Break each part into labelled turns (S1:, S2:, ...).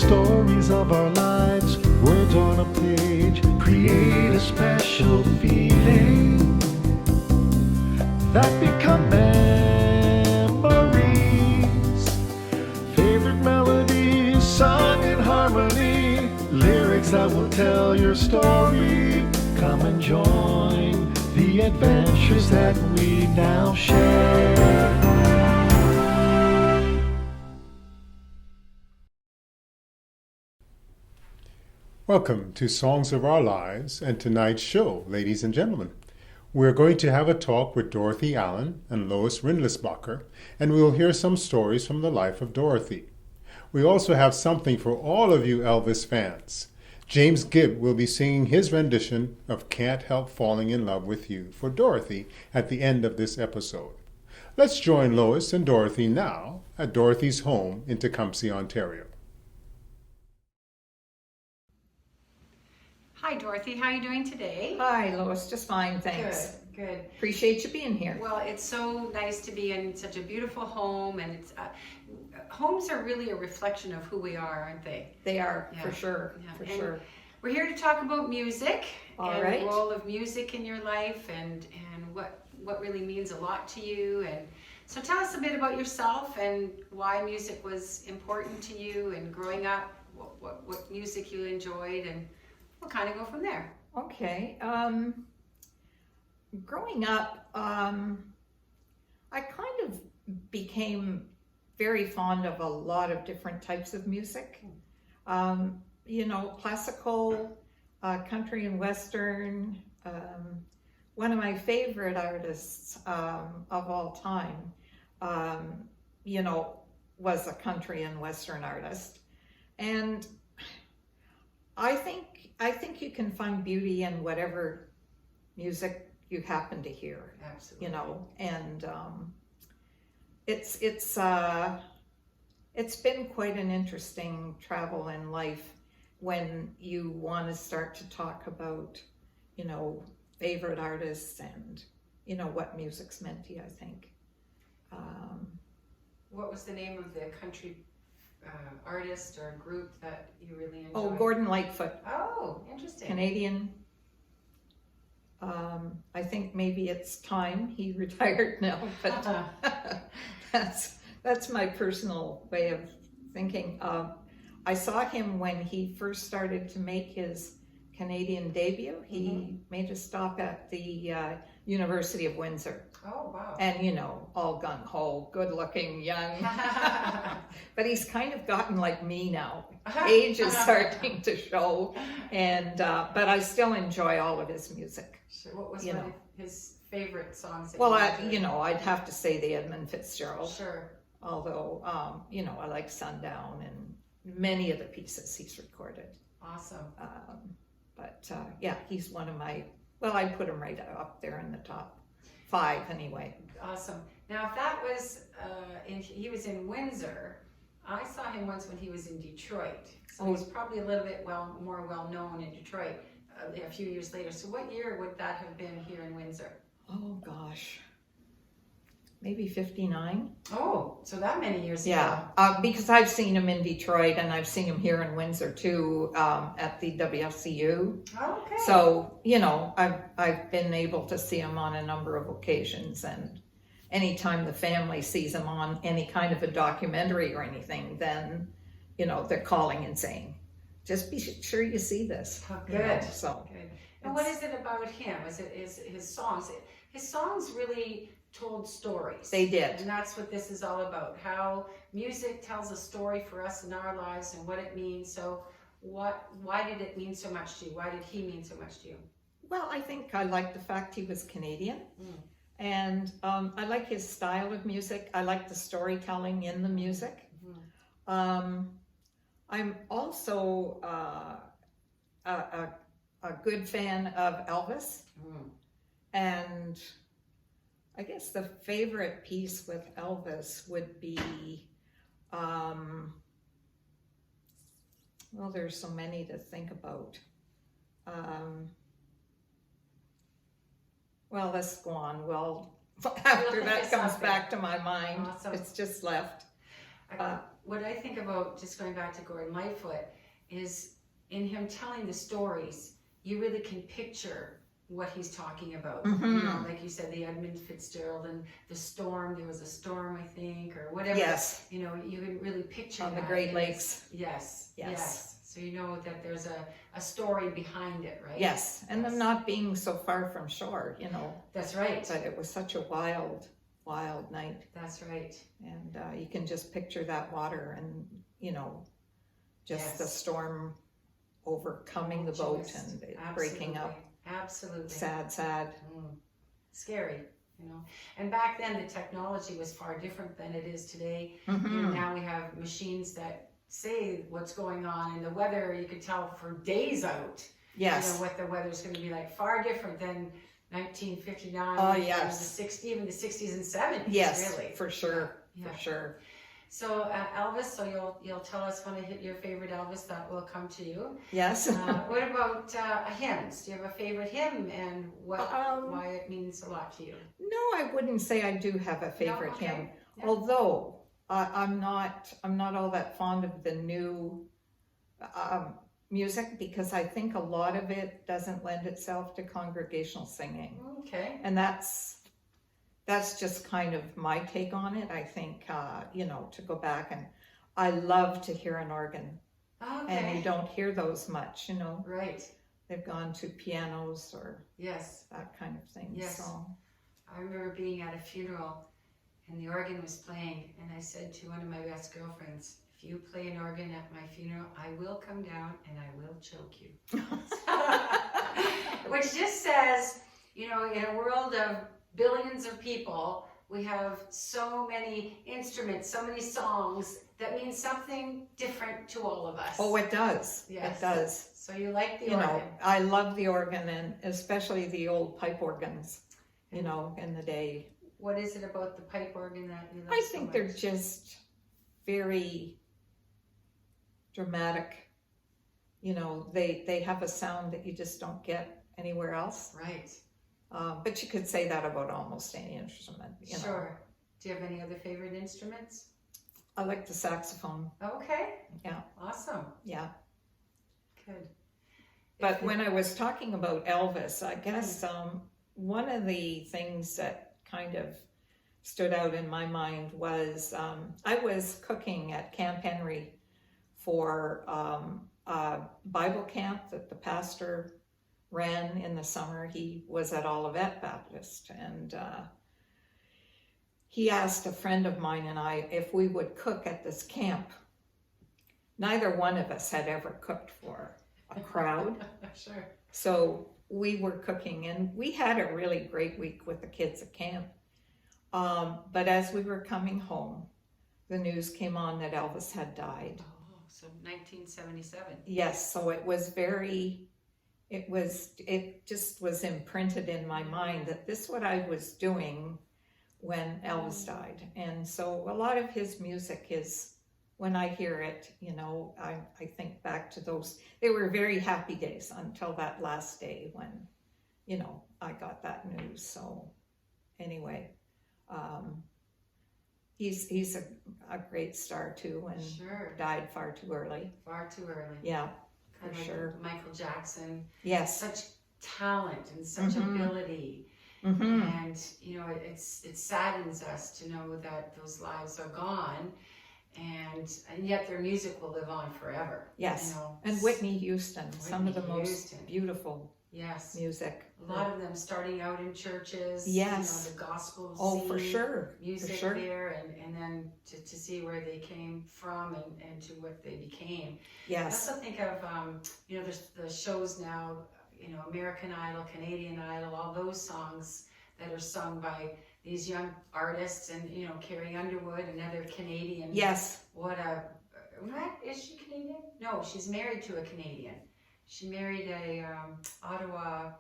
S1: stories of our lives, words on a page, create a special feeling that become memories. Favorite melodies sung in harmony, lyrics that will tell your story. Come and join the adventures that we now share.
S2: Welcome to Songs of Our Lives and tonight's show, ladies and gentlemen. We're going to have a talk with Dorothy Allen and Lois Rindlisbacher, and we will hear some stories from the life of Dorothy. We also have something for all of you Elvis fans. James Gibb will be singing his rendition of Can't Help Falling in Love with You for Dorothy at the end of this episode. Let's join Lois and Dorothy now at Dorothy's home in Tecumseh, Ontario.
S3: Hi, Dorothy. How are you doing today?
S4: Hi, Lois. Just fine, thanks.
S3: Good.
S4: Appreciate you being here.
S3: Well, it's so nice to be in such a beautiful home, and it's homes are really a reflection of who we are, aren't they?
S4: They are,
S3: Yeah.
S4: for sure,
S3: Yeah.
S4: for
S3: And
S4: sure.
S3: We're here to talk about music
S4: All
S3: and
S4: right.
S3: the role of music in your life, and what really means a lot to you. And so, tell us a bit about yourself and why music was important to you, and growing up, what music you enjoyed, and we'll kind of go from there.
S4: Okay. Growing up, I kind of became very fond of a lot of different types of music. Classical, country and western. One of my favorite artists of all time, was a country and western artist. And I think you can find beauty in whatever music you happen to hear.
S3: Absolutely.
S4: And it's been quite an interesting travel in life when you want to start to talk about, favorite artists and, what music's meant to you, I think.
S3: What was the name of the country artist or group that you really enjoyed?
S4: Oh, Gordon Lightfoot,
S3: Oh, interesting.
S4: Canadian. I think maybe it's time he retired now, but that's my personal way of thinking. I saw him when he first started to make his Canadian debut. He made a stop at the University of Windsor.
S3: Oh, wow.
S4: And, all gung-ho, good-looking, young. But he's kind of gotten like me now. Age is starting to show, and but I still enjoy all of his music.
S3: Sure. What was one of his favorite songs?
S4: Well, I'd have to say the Edmund Fitzgerald.
S3: Sure.
S4: Although, I like Sundown and many of the pieces he's recorded.
S3: Awesome.
S4: He's one of my, I'd put him right up there in the top 5 anyway.
S3: Awesome. Now, if that was, he was in Windsor, I saw him once when he was in Detroit. So he's probably a little bit more well-known in Detroit a few years later. So what year would that have been here in Windsor?
S4: Oh, gosh. Maybe 59.
S3: Oh, so that many years ago.
S4: Yeah, because I've seen him in Detroit and I've seen him here in Windsor too, at the WSCU.
S3: Oh, okay.
S4: So, I've been able to see him on a number of occasions, and anytime the family sees him on any kind of a documentary or anything, then, they're calling and saying, just be sure you see this.
S3: Oh, good.
S4: So.
S3: Good. And what is it about him? Is it his songs? His songs really told stories.
S4: They did.
S3: And that's what this is all about. How music tells a story for us in our lives and what it means. So why did it mean so much to you? Why did he mean so much to you?
S4: Well, I think I like the fact he was Canadian. And I like his style of music. I like the storytelling in the music. I'm also a good fan of Elvis. And I guess the favorite piece with Elvis would be, there's so many to think about. Let's go on. After that comes back to my mind,
S3: Awesome.
S4: It's just left.
S3: what I think about, just going back to Gordon Lightfoot, is in him telling the stories, you really can picture what he's talking about. You know, like you said, the Edmund Fitzgerald and the storm. There was a storm, I think, or whatever.
S4: Yes.
S3: You know, you can really picture
S4: On the
S3: that.
S4: Great Lakes.
S3: Yes.
S4: Yes.
S3: Yes. So you know that there's a story behind it, right?
S4: Yes, and them not being so far from shore, you know.
S3: That's right.
S4: But it was such a wild night.
S3: That's right.
S4: And you can just picture that water and, you know, just the storm overcoming the boat and it breaking up.
S3: Absolutely.
S4: Sad.
S3: Scary, you know. And back then the technology was far different than it is today.
S4: Mm-hmm.
S3: You know, now we have machines that say what's going on, and the weather you could tell for days out.
S4: Yes.
S3: You know what the weather's going to be like. Far different than 1959.
S4: Oh, yes.
S3: Even the 60s and 70s.
S4: Yes,
S3: really.
S4: for sure.
S3: Yeah.
S4: For sure.
S3: So Elvis, so you'll tell us when I hit your favorite Elvis, that will come to you.
S4: Yes.
S3: What about hymns? Do you have a favorite hymn, and why it means a lot to you?
S4: No, I wouldn't say I do have a favorite
S3: okay.
S4: hymn.
S3: Yeah.
S4: Although I'm not all that fond of the new music, because I think a lot of it doesn't lend itself to congregational singing.
S3: Okay.
S4: And that's just kind of my take on it. I think, you know, to go back, and I love to hear an organ.
S3: Okay.
S4: And you don't hear those much, you know.
S3: Right.
S4: They've gone to pianos or
S3: Yes.
S4: that kind of thing.
S3: Yes.
S4: So.
S3: I remember being at a funeral and the organ was playing, and I said to one of my best girlfriends, if you play an organ at my funeral, I will come down and I will choke you. Which just says, you know, in a world of billions of people, we have so many instruments, so many songs that mean something different to all of us.
S4: Oh, it does.
S3: Yes.
S4: It does.
S3: So you like the
S4: You
S3: organ?
S4: know, I love the organ, and especially the old pipe organs, you know, in the day.
S3: What is it about the pipe organ that you love
S4: I
S3: so
S4: think
S3: much?
S4: they're just very dramatic. You know, they have a sound that you just don't get anywhere else.
S3: Right.
S4: But you could say that about almost any instrument. You know.
S3: Sure. Do you have any other favorite instruments?
S4: I like the saxophone.
S3: Okay.
S4: Yeah.
S3: Awesome.
S4: Yeah.
S3: Good.
S4: But
S3: If
S4: when I was talking about Elvis, I guess one of the things that kind of stood out in my mind was I was cooking at Camp Henry for a Bible camp that the pastor ran in the summer. He was at Olivet Baptist, and he asked a friend of mine and I if we would cook at this camp. Neither one of us had ever cooked for a crowd.
S3: Sure.
S4: So we were cooking, and we had a really great week with the kids at camp. But as we were coming home, the news came on that Elvis had died.
S3: Oh, so 1977.
S4: Yes, so it just was imprinted in my mind that this is what I was doing when Elvis died. And so a lot of his music is, when I hear it, you know, I think back to those. They were very happy days until that last day when, you know, I got that news. So anyway, he's a great star too, and
S3: Sure.
S4: died far too early.
S3: Far too early.
S4: Yeah,
S3: Kind
S4: for
S3: of
S4: sure.
S3: like Michael Jackson.
S4: Yes.
S3: Such talent and such
S4: Mhm.
S3: ability.
S4: Mm-hmm.
S3: And, you know, it saddens us to know that those lives are gone. And yet their music will live on forever.
S4: Yes.
S3: You know?
S4: And Whitney Houston, some of the
S3: Whitney
S4: most
S3: Houston.
S4: beautiful
S3: Yes.
S4: music.
S3: A lot of them starting out in churches.
S4: Yes.
S3: You know, the gospel
S4: Oh, for
S3: scene,
S4: sure.
S3: music
S4: For sure.
S3: there, and then to see where they came from and to what they became. I
S4: Yes.
S3: also think of, you know, there's the shows now, you know, American Idol, Canadian Idol, all those songs that are sung by these young artists, and, you know, Carrie Underwood, another Canadian.
S4: Yes.
S3: What is she Canadian? No, she's married to a Canadian. She married a Ottawa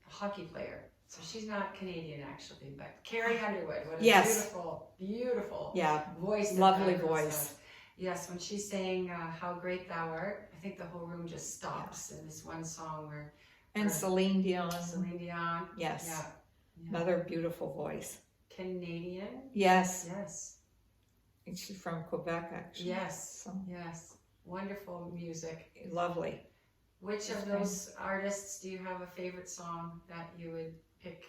S3: hockey player. So she's not Canadian actually, but Carrie Underwood, what a
S4: Yes.
S3: beautiful, beautiful
S4: Yeah.
S3: voice.
S4: Lovely
S3: that
S4: voice.
S3: has. Yes, when she's saying How Great Thou Art, I think the whole room just stops in this one song where
S4: And Celine Dion.
S3: Celine Dion.
S4: Yes.
S3: Yeah.
S4: Another beautiful voice.
S3: Canadian.
S4: Yes.
S3: Yes.
S4: She's from Quebec, actually.
S3: Yes,
S4: So
S3: yes. Wonderful music.
S4: lovely.
S3: Which of those artists do you have a favorite song that you would pick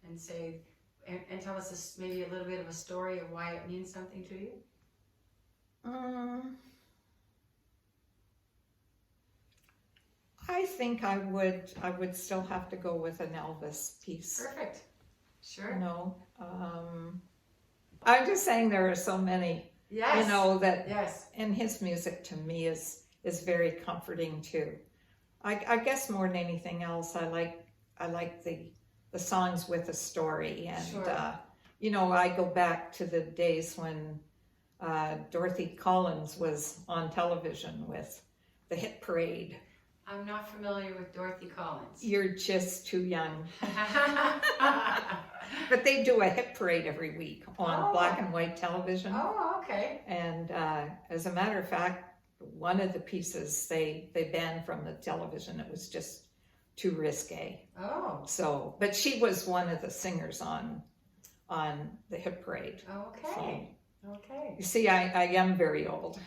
S3: and say, and tell us maybe a little bit of a story of why it means something to you?
S4: I think I would still have to go with an Elvis piece.
S3: Perfect. Sure.
S4: You know, I'm just saying there are so many.
S3: Yes.
S4: You know that.
S3: Yes.
S4: And his music to me is very comforting too. I guess more than anything else, I like the songs with a story, and
S3: Sure.
S4: you know, I go back to the days when Dorothy Collins was on television with the hit parade.
S3: I'm not familiar with Dorothy Collins.
S4: You're just too young. But they do a hit parade every week on black and white television.
S3: Oh, okay.
S4: And as a matter of fact, one of the pieces they banned from the television. It was just too risque.
S3: Oh.
S4: So, but she was one of the singers on the hit parade.
S3: Okay. Okay.
S4: You see, I am very old.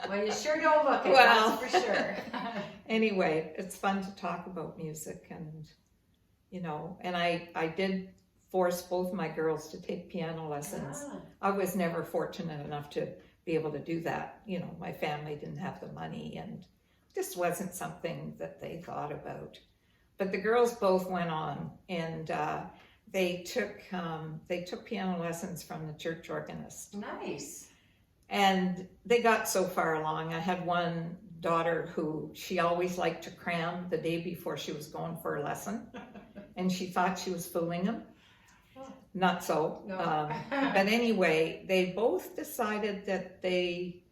S3: Well, you sure don't look it,
S4: Well.
S3: that's for sure.
S4: Anyway, it's fun to talk about music, and you know, and I did force both my girls to take piano lessons.
S3: Ah.
S4: I was never fortunate enough to be able to do that. You know, my family didn't have the money, and just wasn't something that they thought about. But the girls both went on, and they took piano lessons from the church organist.
S3: Nice.
S4: And they got so far along. I had one daughter who she always liked to cram the day before she was going for a lesson, and she thought she was fooling him. Not so.
S3: No.
S4: But anyway, they both decided that they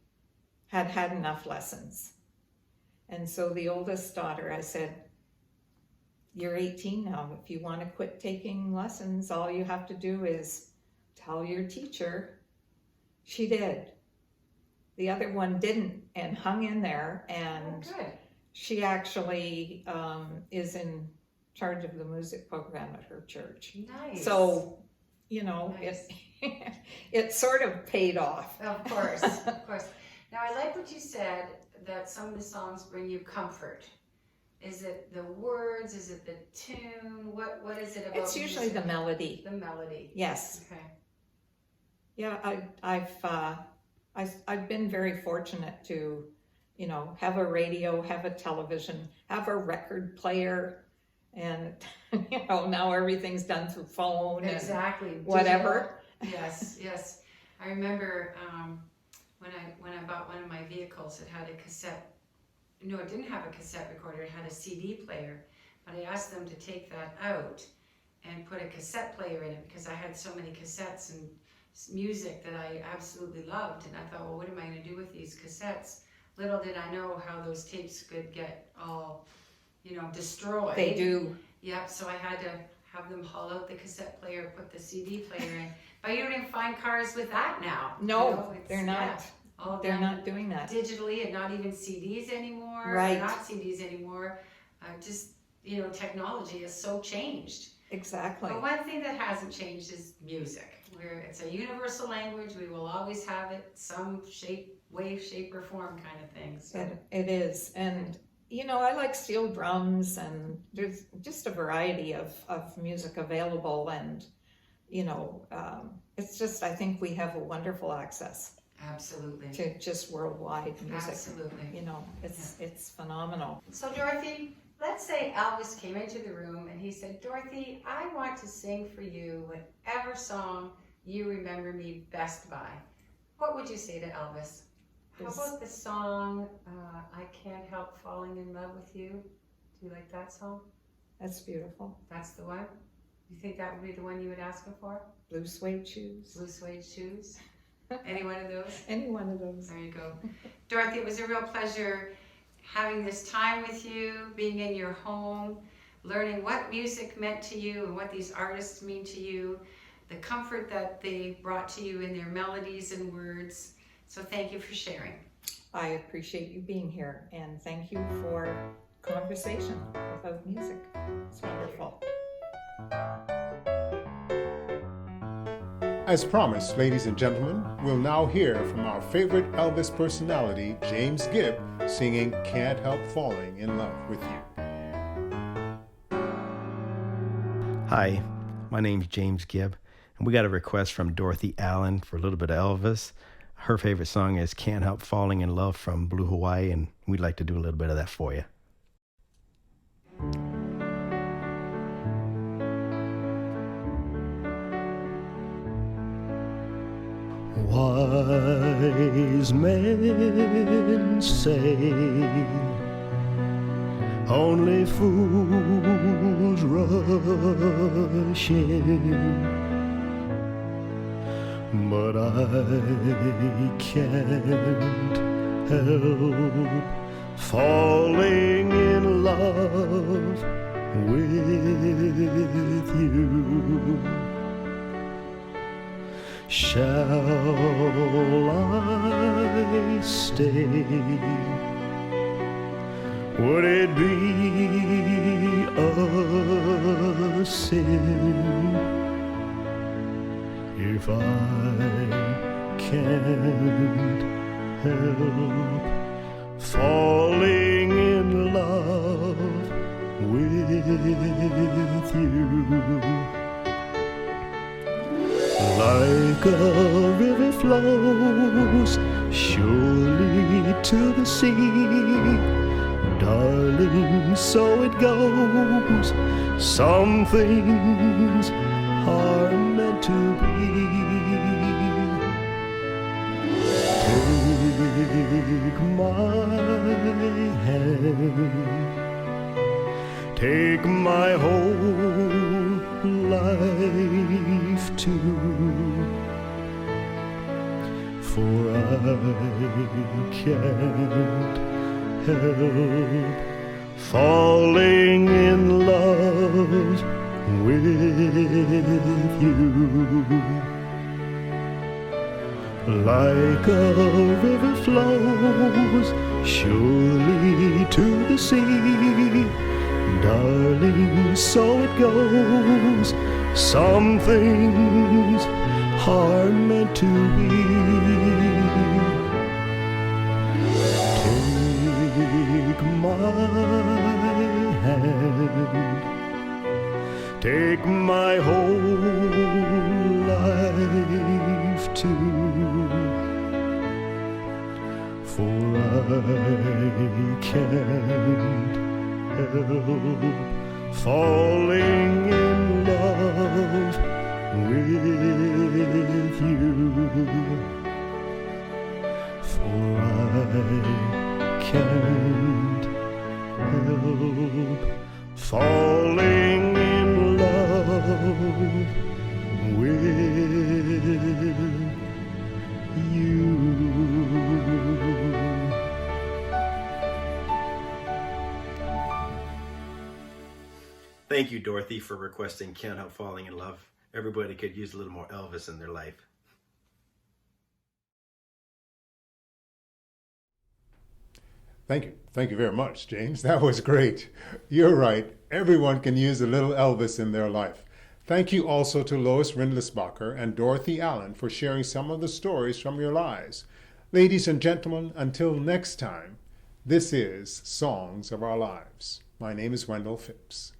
S4: had had enough lessons. And so the oldest daughter, I said, "You're 18 now. If you want to quit taking lessons, all you have to do is tell your teacher." She did. The other one didn't, and hung in there, and
S3: Good.
S4: she actually is in charge of the music program at her church.
S3: Nice.
S4: So, you know,
S3: Nice.
S4: it sort of paid off.
S3: Of course, of course. Now, I like what you said, that some of the songs bring you comfort. Is it the words? Is it the tune? What is it about?
S4: It's usually the
S3: music?
S4: melody.
S3: The melody.
S4: Yes.
S3: Okay.
S4: Yeah, I've been very fortunate to, you know, have a radio, have a television, have a record player, and you know, now everything's done through phone
S3: Exactly.
S4: and whatever.
S3: Yes, yes. I remember when I bought one of my vehicles, it had a cassette. No, it didn't have a cassette recorder. It had a CD player. But I asked them to take that out and put a cassette player in it, because I had so many cassettes and music that I absolutely loved. And I thought, well, what am I going to do with these cassettes? Little did I know how those tapes could get all, you know, destroyed.
S4: They do.
S3: Yep, so I had to have them haul out the cassette player, put the CD player in. But you don't even find cars with that now.
S4: No,
S3: You know, it's-
S4: they're not.
S3: yeah, all
S4: They're
S3: done
S4: not doing that.
S3: digitally, and not even CDs anymore.
S4: Right.
S3: Not CDs anymore. Just, you know, technology has so changed.
S4: Exactly.
S3: But one thing that hasn't changed is music. Where it's a universal language, we will always have it, some shape, or form kind of thing. So.
S4: It is. And, you know, I like steel drums, and there's just a variety of music available. And, you know, it's just, I think we have a wonderful access
S3: Absolutely.
S4: to just worldwide music.
S3: Absolutely.
S4: You know, it's phenomenal.
S3: So Dorothy, let's say Elvis came into the room and he said, "Dorothy, I want to sing for you whatever song you remember me best by." What would you say to Elvis? How about the song, "I Can't Help Falling in Love with You"? Do you like that song?
S4: That's beautiful.
S3: That's the one? You think that would be the one you would ask him for?
S4: Blue suede shoes.
S3: Blue suede shoes? Any one of those?
S4: Any one of those.
S3: There you go. Dorothy, it was a real pleasure having this time with you, being in your home, learning what music meant to you and what these artists mean to you, the comfort that they brought to you in their melodies and words. So thank you for sharing.
S4: I appreciate you being here, and thank you for conversation about music. It's wonderful.
S2: As promised, ladies and gentlemen, we'll now hear from our favorite Elvis personality, James Gibb, singing Can't Help Falling in Love with You.
S5: Hi, my name's James Gibb, and we got a request from Dorothy Allen for a little bit of Elvis. Her favorite song is Can't Help Falling in Love from Blue Hawaii, and we'd like to do a little bit of that for you.
S6: Wise men say only fools rush in, but I can't help falling in love with you. Shall I stay? Would it be a sin if I can't help falling in love with you? Like a river flows surely to the sea, darling, so it goes. Some things are meant to be. Take my hand, take my whole life too, for I can't help falling in love with you. Like a river flows surely to the sea, darling, so it goes. Some things are meant to be. Take my hand, take my whole life too, for I can't help falling in love with you, for I can't help falling in love with you.
S5: Thank you, Dorothy, for requesting Can't Help Falling in Love. Everybody could use a little more Elvis in their life.
S2: Thank you. Thank you very much, James. That was great. You're right. Everyone can use a little Elvis in their life. Thank you also to Lois Rindlisbacher and Dorothy Allen for sharing some of the stories from your lives. Ladies and gentlemen, until next time, this is Songs of Our Lives. My name is Wendell Phipps.